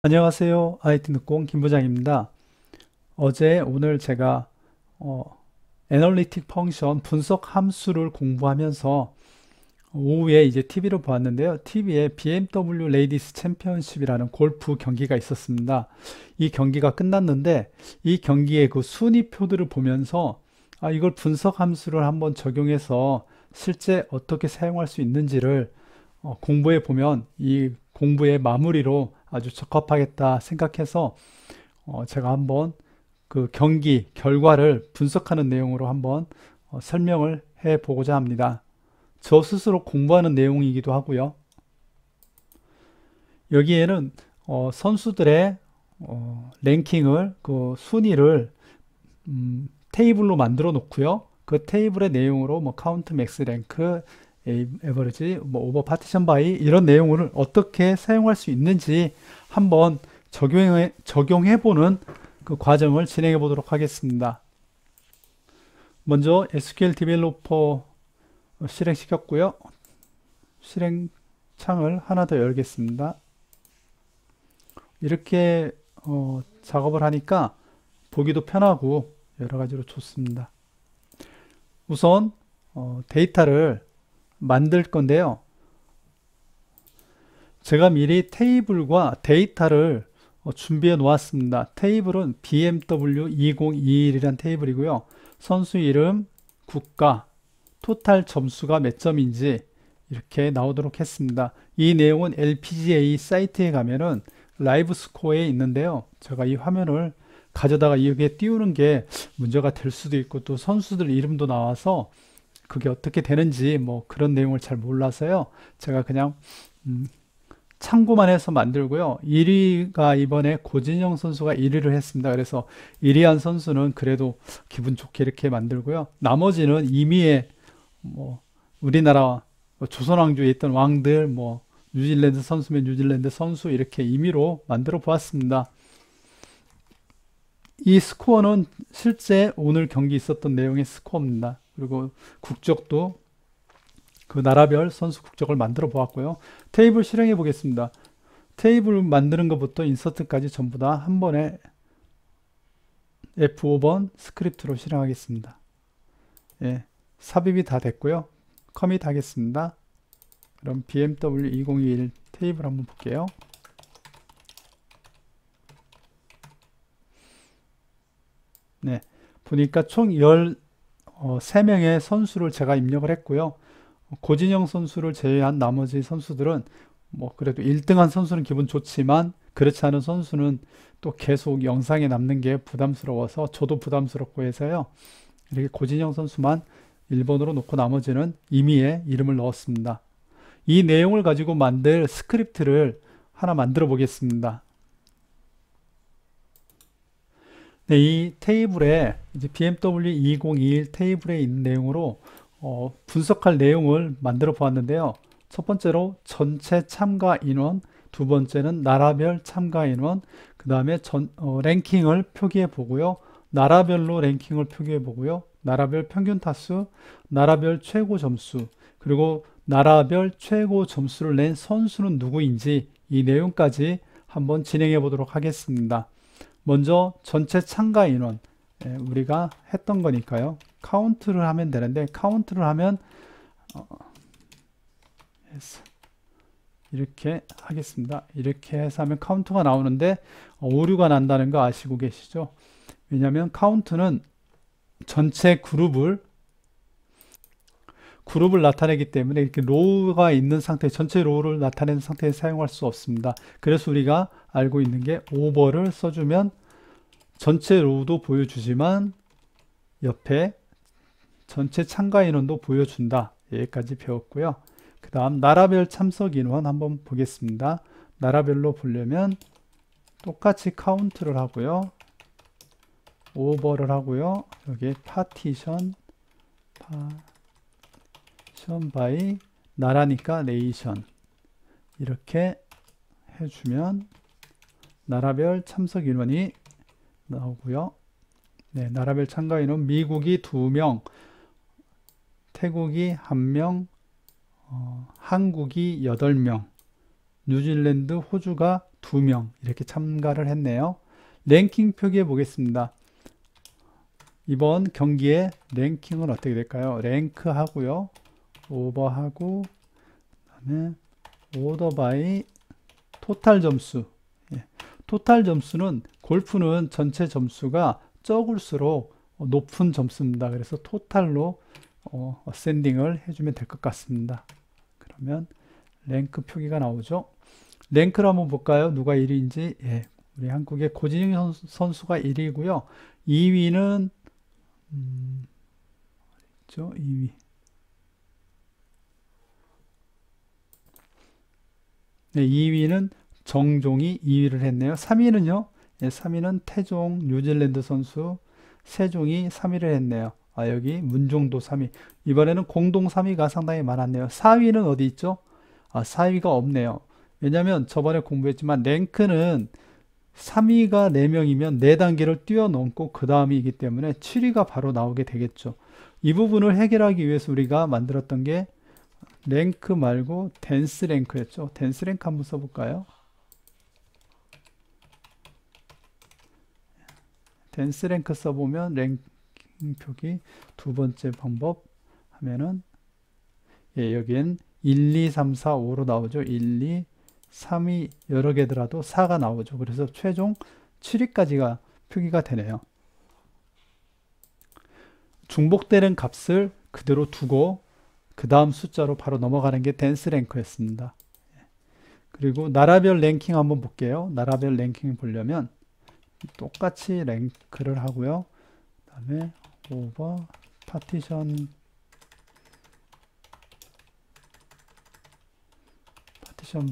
안녕하세요. IT 늦공 김 부장입니다. 오늘 제가 애널리틱 펑션 분석 함수를 공부하면서 오후에 이제 TV를 보았는데요. TV에 BMW 레이디스 챔피언십이라는 골프 경기가 있었습니다. 이 경기가 끝났는데 이 경기의 그 순위표들을 보면서 이걸 분석 함수를 한번 적용해서 실제 어떻게 사용할 수 있는지를 공부해 보면 이 공부의 마무리로 아주 적합하겠다 생각해서 제가 한번 그 경기 결과를 분석하는 내용으로 한번 설명을 해 보고자 합니다. 저 스스로 공부하는 내용이기도 하고요. 여기에는 선수들의 랭킹을 그 순위를 테이블로 만들어 놓고요. 그 테이블의 내용으로 뭐 카운트 맥스 랭크 에버리지 뭐 오버 파티션 바이 이런 내용을 어떻게 사용할 수 있는지 한번 적용해 보는 그 과정을 진행해 보도록 하겠습니다. 먼저 SQL 디벨로퍼 실행시켰고요. 실행 창을 하나 더 열겠습니다. 이렇게 작업을 하니까 보기도 편하고 여러 가지로 좋습니다. 우선 데이터를 만들 건데요. 제가 미리 테이블과 데이터를 준비해 놓았습니다. 테이블은 BMW 2021이란 테이블이고요. 선수 이름, 국가, 토탈 점수가 몇 점인지 이렇게 나오도록 했습니다. 이 내용은 LPGA 사이트에 가면은 라이브 스코어에 있는데요. 제가 이 화면을 가져다가 여기에 띄우는 게 문제가 될 수도 있고 또 선수들 이름도 나와서 그게 어떻게 되는지 뭐 그런 내용을 잘 몰라서요. 제가 그냥 참고만 해서 만들고요. 1위가 이번에 고진영 선수가 1위를 했습니다. 그래서 1위 한 선수는 그래도 기분 좋게 이렇게 만들고요. 나머지는 이미의 뭐 우리나라 조선 왕조에 있던 왕들 뭐 뉴질랜드 선수면 뉴질랜드 선수 이렇게 임의로 만들어 보았습니다. 이 스코어는 실제 오늘 경기 있었던 내용의 스코어입니다. 그리고 국적도 그 나라별 선수 국적을 만들어 보았고요. 테이블 실행해 보겠습니다. 테이블 만드는 것부터 인서트까지 전부 다 한 번에 F5번 스크립트로 실행하겠습니다. 예, 삽입이 다 됐고요. 커밋 하겠습니다. 그럼 BMW 2021 테이블 한번 볼게요. 네, 보니까 총 13명의 선수를 제가 입력을 했고요. 고진영 선수를 제외한 나머지 선수들은 뭐 그래도 1등한 선수는 기분 좋지만 그렇지 않은 선수는 또 계속 영상에 남는 게 부담스러워서 저도 부담스럽고 해서요. 이렇게 고진영 선수만 1번으로 놓고 나머지는 임의의 이름을 넣었습니다. 이 내용을 가지고 만들 스크립트를 하나 만들어 보겠습니다. 네, 이 테이블에 이제 BMW 2021 테이블에 있는 내용으로 분석할 내용을 만들어 보았는데요. 첫 번째로 전체 참가 인원, 두 번째는 나라별 참가 인원, 그 다음에 랭킹을 표기해 보고요. 나라별로 랭킹을 표기해 보고요. 나라별 평균 타수, 나라별 최고 점수, 그리고 나라별 최고 점수를 낸 선수는 누구인지 이 내용까지 한번 진행해 보도록 하겠습니다. 먼저 전체 참가 인원, 우리가 했던 거니까요. 카운트를 하면 되는데 카운트를 하면 이렇게 하겠습니다. 이렇게 해서 하면 카운트가 나오는데 오류가 난다는 거 아시고 계시죠? 왜냐하면 카운트는 전체 그룹을 나타내기 때문에 이렇게 로우가 있는 상태, 전체 로우를 나타내는 상태에 사용할 수 없습니다. 그래서 우리가 알고 있는 게 오버를 써주면 전체 로우도 보여주지만 옆에 전체 참가 인원도 보여준다. 여기까지 배웠고요. 그 다음 나라별 참석 인원 한번 보겠습니다. 나라별로 보려면 똑같이 카운트를 하고요. 오버를 하고요. 여기에 파티션 바이 나라니까 네이션 이렇게 해주면 나라별 참석 인원이 나오고요. 네, 나라별 참가 인원 미국이 2명, 태국이 1명, 한국이 8명, 뉴질랜드, 호주가 2명 이렇게 참가를 했네요. 랭킹 표기해 보겠습니다. 이번 경기의 랭킹은 어떻게 될까요? 랭크 하고요. 오버하고 그다음에 오더 바이 토탈 점수. 예. 토탈 점수는 골프는 전체 점수가 적을수록 높은 점수입니다. 그래서 토탈로 어센딩을 해주면 될 것 같습니다. 그러면 랭크 표기가 나오죠. 랭크를 한번 볼까요? 누가 1위인지. 예. 우리 한국의 고진영 선수가 1위고요. 2위는 2위. 네, 2위는 정종이 2위를 했네요. 3위는요. 예, 3위는 태종 뉴질랜드 선수 세종이 3위를 했네요. 아, 여기 문종도 3위. 이번에는 공동 3위가 상당히 많았네요. 4위는 어디 있죠? 아, 4위가 없네요. 왜냐면 저번에 공부했지만 랭크는 3위가 4명이면 4단계를 뛰어넘고 그 다음이기 때문에 7위가 바로 나오게 되겠죠. 이 부분을 해결하기 위해서 우리가 만들었던 게 랭크 말고 댄스 랭크였죠. 댄스 랭크 한번 써볼까요? 댄스 랭크 써보면 랭킹 표기 두 번째 방법 하면은 예, 여기엔 1, 2, 3, 4, 5로 나오죠. 1, 2, 3위 여러 개더라도 4가 나오죠. 그래서 최종 7위까지가 표기가 되네요. 중복되는 값을 그대로 두고 그 다음 숫자로 바로 넘어가는 게 댄스 랭크였습니다. 그리고 나라별 랭킹 한번 볼게요. 나라별 랭킹 보려면 똑같이 랭크를 하고요. 그 다음에 오버 파티션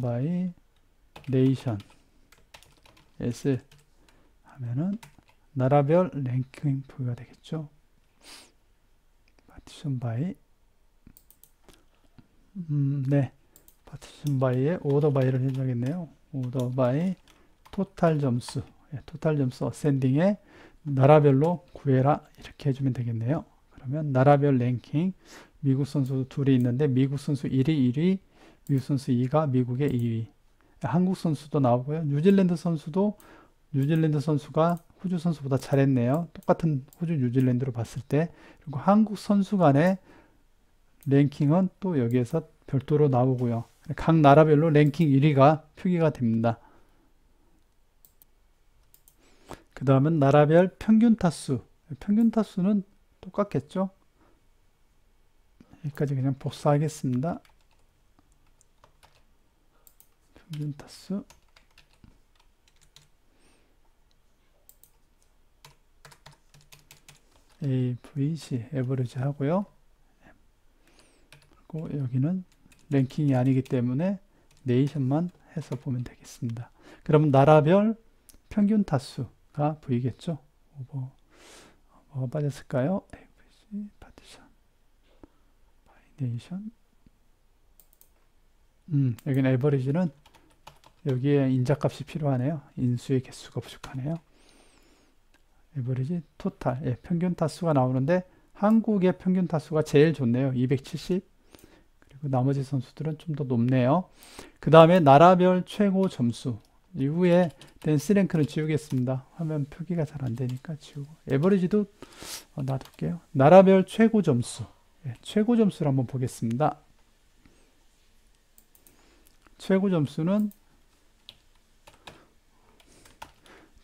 바이 네이션 S 하면은 나라별 랭킹 표기가 되겠죠. 파티션 바이 네. 파티션 바이에 오더 바이를 해줘야겠네요. 오더 바이 토탈 점수. 예, 토탈 점수 어센딩에 나라별로 구해라. 이렇게 해주면 되겠네요. 그러면 나라별 랭킹 미국 선수 둘이 있는데 미국 선수 1위 1위 미국 선수 2가 미국의 2위. 한국 선수도 나오고요. 뉴질랜드 선수도 뉴질랜드 선수가 호주 선수보다 잘했네요. 똑같은 호주 뉴질랜드로 봤을 때. 그리고 한국 선수 간의 랭킹은 또 여기에서 별도로 나오고요. 각 나라별로 랭킹 1위가 표기가 됩니다. 그 다음은 나라별 평균 타수. 평균 타수는 똑같겠죠? 여기까지 그냥 복사하겠습니다. 평균 타수. AVC, 에버리지 하고요. 그리고 여기는 랭킹이 아니기 때문에 네이션만 해서 보면 되겠습니다. 그러면 나라별 평균 타수가 보이겠죠? 뭐가 빠졌을까요? AVC, 파티션, 바이 네이션. 여기는 에버리지는 여기에 인자값이 필요하네요. 인수의 개수가 부족하네요. 에버리지 토탈, 예, 평균 타수가 나오는데 한국의 평균 타수가 제일 좋네요. 270. 그리고 나머지 선수들은 좀 더 높네요. 그 다음에 나라별 최고 점수. 이후에 댄스 랭크는 지우겠습니다. 화면 표기가 잘 안 되니까 지우고. 에버리지도 놔둘게요. 나라별 최고 점수. 예, 최고 점수를 한번 보겠습니다. 최고 점수는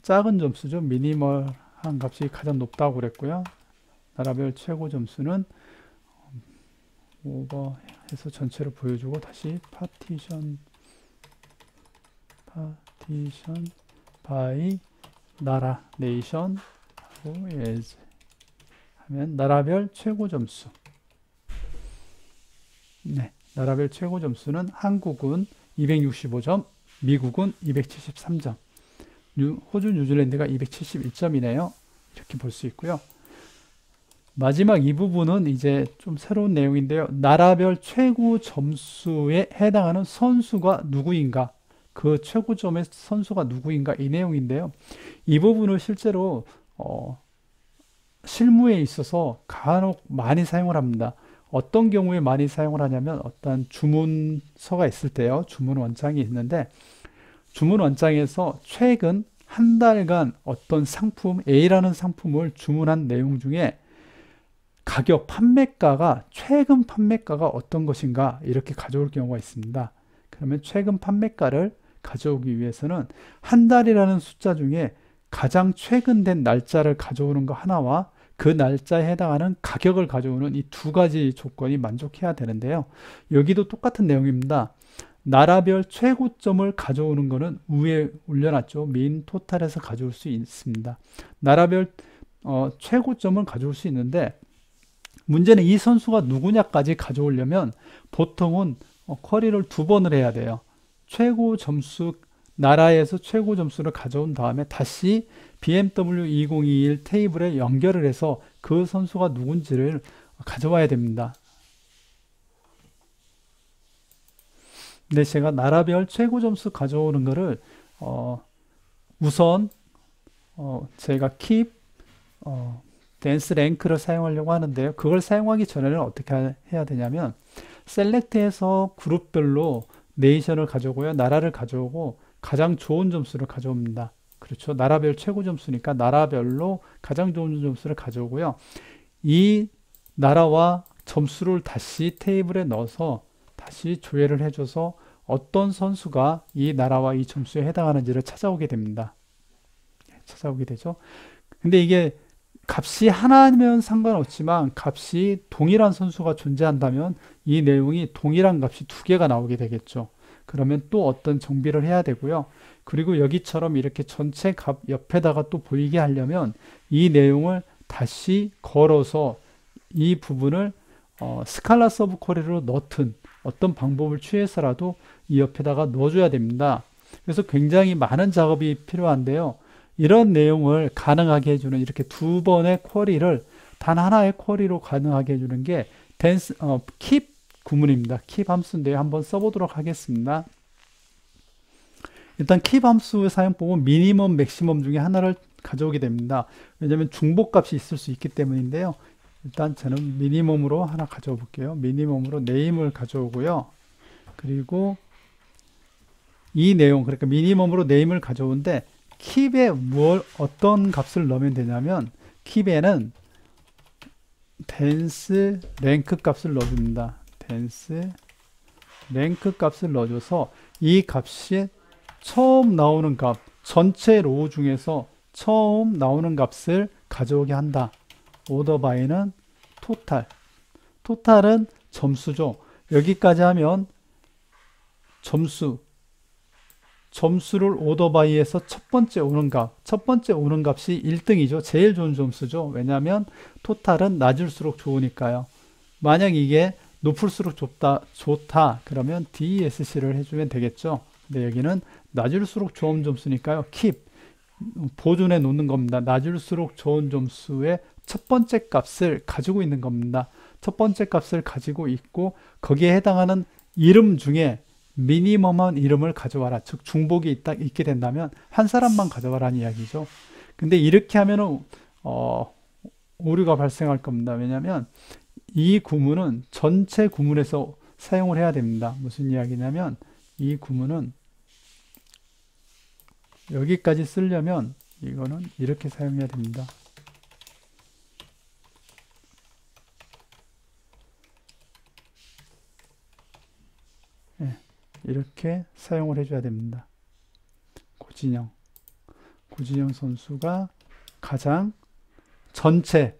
작은 점수죠. 미니멀한 값이 가장 높다고 그랬고요. 나라별 최고 점수는 오버해서 전체를 보여주고 다시 파티션 바이 나라 네이션 하고 as 하면 나라별 최고 점수. 네, 나라별 최고 점수는 한국은 265점, 미국은 273점, 호주 뉴질랜드가 271점이네요. 이렇게 볼 수 있고요. 마지막 이 부분은 이제 좀 새로운 내용인데요. 나라별 최고 점수에 해당하는 선수가 누구인가, 그 최고점의 선수가 누구인가, 이 내용인데요. 이 부분을 실제로 실무에 있어서 간혹 많이 사용을 합니다. 어떤 경우에 많이 사용을 하냐면 어떤 주문서가 있을 때요. 주문 원장이 있는데 주문 원장에서 최근 한 달간 어떤 상품 A라는 상품을 주문한 내용 중에 가격 판매가가 최근 판매가가 어떤 것인가 이렇게 가져올 경우가 있습니다. 그러면 최근 판매가를 가져오기 위해서는 한 달이라는 숫자 중에 가장 최근 된 날짜를 가져오는 거 하나와 그 날짜에 해당하는 가격을 가져오는 이 두 가지 조건이 만족해야 되는데요. 여기도 똑같은 내용입니다. 나라별 최고점을 가져오는 거는 위에 올려놨죠. 민 토탈에서 가져올 수 있습니다. 나라별 최고점을 가져올 수 있는데 문제는 이 선수가 누구냐까지 가져오려면 보통은 쿼리를 두 번을 해야 돼요. 최고 점수 나라에서 최고 점수를 가져온 다음에 다시 BMW 2021 테이블에 연결을 해서 그 선수가 누군지를 가져와야 됩니다. 근데 제가 나라별 최고 점수 가져오는 거를 우선 제가 keep 댄스 랭크를 사용하려고 하는데요. 그걸 사용하기 전에는 어떻게 해야 되냐면 셀렉트해서 그룹별로 네이션을 가져오고요. 나라를 가져오고 가장 좋은 점수를 가져옵니다. 그렇죠. 나라별 최고 점수니까 나라별로 가장 좋은 점수를 가져오고요. 이 나라와 점수를 다시 테이블에 넣어서 다시 조회를 해줘서 어떤 선수가 이 나라와 이 점수에 해당하는지를 찾아오게 됩니다. 찾아오게 되죠. 근데 이게 값이 하나면 상관없지만 값이 동일한 선수가 존재한다면 이 내용이 동일한 값이 두 개가 나오게 되겠죠. 그러면 또 어떤 정비를 해야 되고요. 그리고 여기처럼 이렇게 전체 값 옆에다가 또 보이게 하려면 이 내용을 다시 걸어서 이 부분을 스칼라 서브 쿼리로 넣든 어떤 방법을 취해서라도 이 옆에다가 넣어줘야 됩니다. 그래서 굉장히 많은 작업이 필요한데요. 이런 내용을 가능하게 해주는 이렇게 두 번의 쿼리를 단 하나의 쿼리로 가능하게 해주는 게 keep 구문입니다. keep 함수인데요. 한번 써보도록 하겠습니다. 일단 keep 함수의 사용법은 미니멈, 맥시멈 중에 하나를 가져오게 됩니다. 왜냐하면 중복값이 있을 수 있기 때문인데요. 일단 저는 미니멈으로 하나 가져오 볼게요. 미니멈으로 네임을 가져오고요. 그리고 이 내용, 그러니까 미니멈으로 네임을 가져오는데 keep에 어떤 값을 넣으면 되냐면 keep에는 댄스 랭크 값을 넣어줍니다. 댄스 랭크 값을 넣어줘서 이 값이 처음 나오는 값, 전체 로우 중에서 처음 나오는 값을 가져오게 한다. 오더 바이는 토탈. 토탈은 점수죠. 여기까지 하면 점수를 오더 바이에서 첫 번째 오는 값이 1등이죠. 제일 좋은 점수죠. 왜냐하면 토탈은 낮을수록 좋으니까요. 만약 이게 높을수록 좋다 그러면 DSC를 해주면 되겠죠. 근데 여기는 낮을수록 좋은 점수니까요. keep 보존해 놓는 겁니다. 낮을수록 좋은 점수의 첫 번째 값을 가지고 있는 겁니다. 첫 번째 값을 가지고 있고 거기에 해당하는 이름 중에 미니멈한 이름을 가져와라. 즉 중복이 있게 된다면 한 사람만 가져와라는 이야기죠. 근데 이렇게 하면은 오류가 발생할 겁니다. 왜냐하면 이 구문은 전체 구문에서 사용을 해야 됩니다. 무슨 이야기냐면 이 구문은 여기까지 쓰려면 이거는 이렇게 사용해야 됩니다. 네, 이렇게 사용을 해줘야 됩니다. 고진영 선수가 가장 전체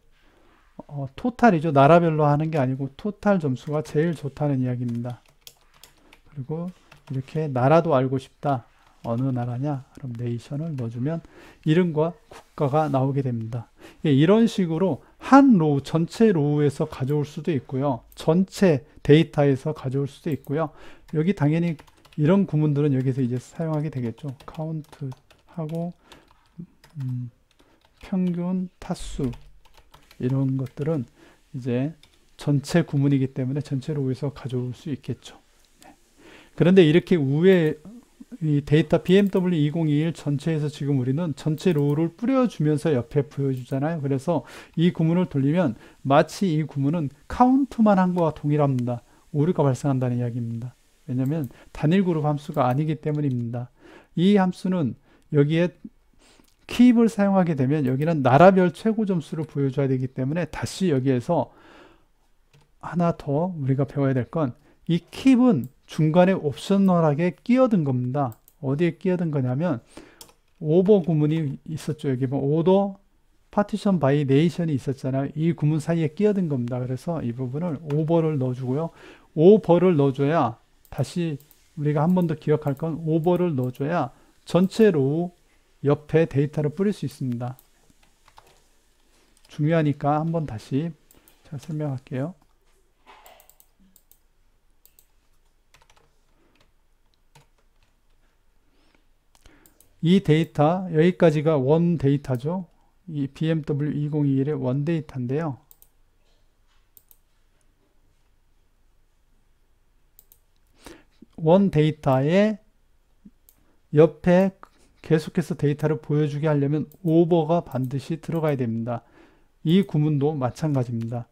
토탈이죠. 나라별로 하는 게 아니고 토탈 점수가 제일 좋다는 이야기입니다. 그리고 이렇게 나라도 알고 싶다. 어느 나라냐? 그럼 네이션을 넣어주면 이름과 국가가 나오게 됩니다. 이런 식으로 한 로우, 전체 로우에서 가져올 수도 있고요. 전체 데이터에서 가져올 수도 있고요. 여기 당연히 이런 구문들은 여기서 이제 사용하게 되겠죠. 카운트하고 평균 타수 이런 것들은 이제 전체 구문이기 때문에 전체 로우에서 가져올 수 있겠죠. 그런데 이렇게 위에 이 데이터 BMW 2021 전체에서 지금 우리는 전체 로우를 뿌려주면서 옆에 보여주잖아요. 그래서 이 구문을 돌리면 마치 이 구문은 카운트만 한 거와 동일합니다. 오류가 발생한다는 이야기입니다. 왜냐하면 단일 그룹 함수가 아니기 때문입니다. 이 함수는 여기에 keep을 사용하게 되면 여기는 나라별 최고 점수를 보여줘야 되기 때문에 다시 여기에서 하나 더 우리가 배워야 될 건 이 keep은 중간에 옵셔널하게 끼어든 겁니다. 어디에 끼어든 거냐면 오버 구문이 있었죠. 여기 보면 오더 파티션 바이 네이션이 있었잖아요. 이 구문 사이에 끼어든 겁니다. 그래서 이 부분을 오버를 넣어주고요. 오버를 넣어줘야 다시 우리가 한 번 더 기억할 건 오버를 넣어줘야 전체 로우 옆에 데이터를 뿌릴 수 있습니다. 중요하니까 한번 다시 제가 설명할게요. 이 데이터, 여기까지가 원 데이터죠. 이 BMW 2021의 원 데이터인데요. 원 데이터의 옆에 계속해서 데이터를 보여주게 하려면 오버가 반드시 들어가야 됩니다. 이 구문도 마찬가지입니다.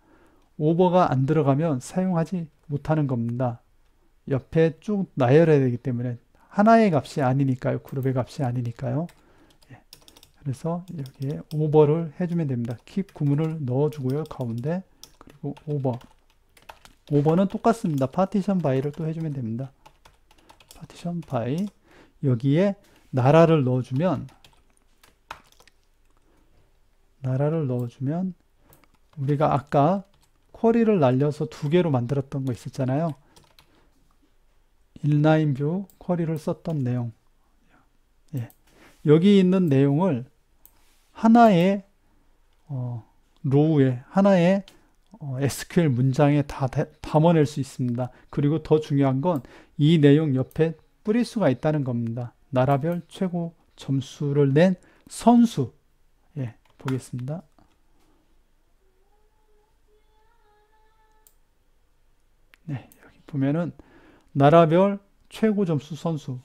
오버가 안 들어가면 사용하지 못하는 겁니다. 옆에 쭉 나열해야 되기 때문에 하나의 값이 아니니까요. 그룹의 값이 아니니까요. 그래서 여기에 오버를 해주면 됩니다. keep 구문을 넣어주고요. 가운데. 그리고 오버. 오버는 똑같습니다. partition by를 또 해주면 됩니다. partition by. 여기에 나라를 넣어주면 우리가 아까 쿼리를 날려서 두 개로 만들었던 거 있었잖아요. 인라인 뷰 쿼리를 썼던 내용. 예. 여기 있는 내용을 하나의 로우에 하나의 SQL 문장에 다 담아낼 수 있습니다. 그리고 더 중요한 건 이 내용 옆에 뿌릴 수가 있다는 겁니다. 나라별 최고 점수를 낸 선수. 예, 보겠습니다. 네, 여기 보면은 나라별 최고 점수 선수.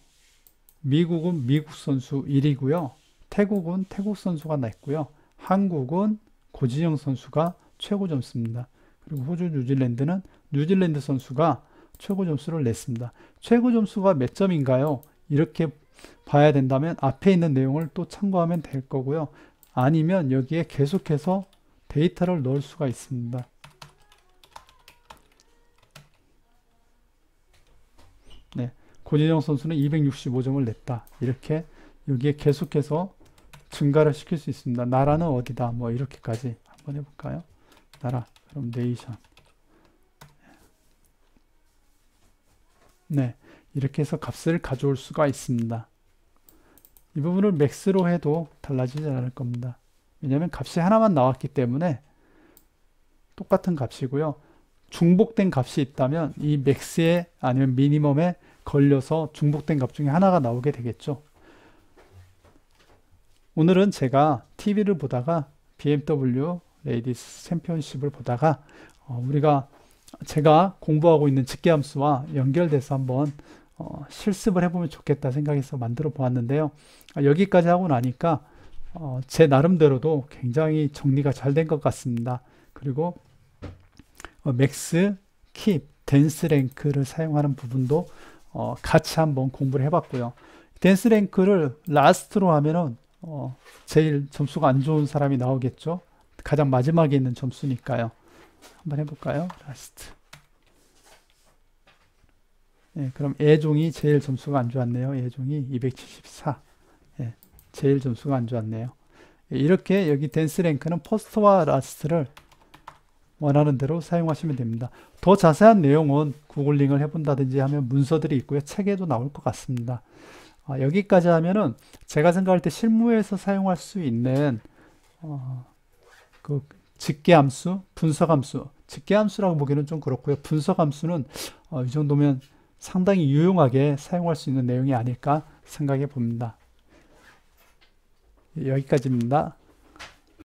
미국은 미국 선수 1위고요. 태국은 태국 선수가 냈고요. 한국은 고진영 선수가 최고 점수입니다. 그리고 호주, 뉴질랜드는 뉴질랜드 선수가 최고 점수를 냈습니다. 최고 점수가 몇 점인가요? 이렇게 봐야 된다면 앞에 있는 내용을 또 참고하면 될 거고요. 아니면 여기에 계속해서 데이터를 넣을 수가 있습니다. 네, 고진영 선수는 265점을 냈다. 이렇게 여기에 계속해서 증가를 시킬 수 있습니다. 나라는 어디다? 뭐 이렇게까지 한번 해볼까요? 나라, 그럼 네이션. 네, 이렇게 해서 값을 가져올 수가 있습니다. 이 부분을 맥스로 해도 달라지지 않을 겁니다. 왜냐하면 값이 하나만 나왔기 때문에 똑같은 값이고요. 중복된 값이 있다면 이 맥스에 아니면 미니멈에 걸려서 중복된 값 중에 하나가 나오게 되겠죠. 오늘은 제가 TV를 보다가 BMW 레이디스 챔피언십을 보다가 제가 공부하고 있는 직계함수와 연결돼서 한번 실습을 해보면 좋겠다 생각해서 만들어 보았는데요. 여기까지 하고 나니까 제 나름대로도 굉장히 정리가 잘 된 것 같습니다. 그리고 맥스, 킵, 댄스 랭크를 사용하는 부분도 같이 한번 공부를 해봤고요. 댄스 랭크를 라스트로 하면은 제일 점수가 안 좋은 사람이 나오겠죠. 가장 마지막에 있는 점수니까요. 한번 해볼까요? 라스트. 예, 그럼 애종이 제일 점수가 안 좋았네요. 애종이 274. 예, 제일 점수가 안 좋았네요. 예, 이렇게 여기 댄스 랭크는 퍼스트와 라스트를 원하는 대로 사용하시면 됩니다. 더 자세한 내용은 구글링을 해본다든지 하면 문서들이 있고요. 책에도 나올 것 같습니다. 여기까지 하면은 제가 생각할 때 실무에서 사용할 수 있는 그 직계함수, 분석함수. 직계함수라고 보기는 좀 그렇고요. 분석함수는 이 정도면 상당히 유용하게 사용할 수 있는 내용이 아닐까 생각해 봅니다. 여기까지입니다.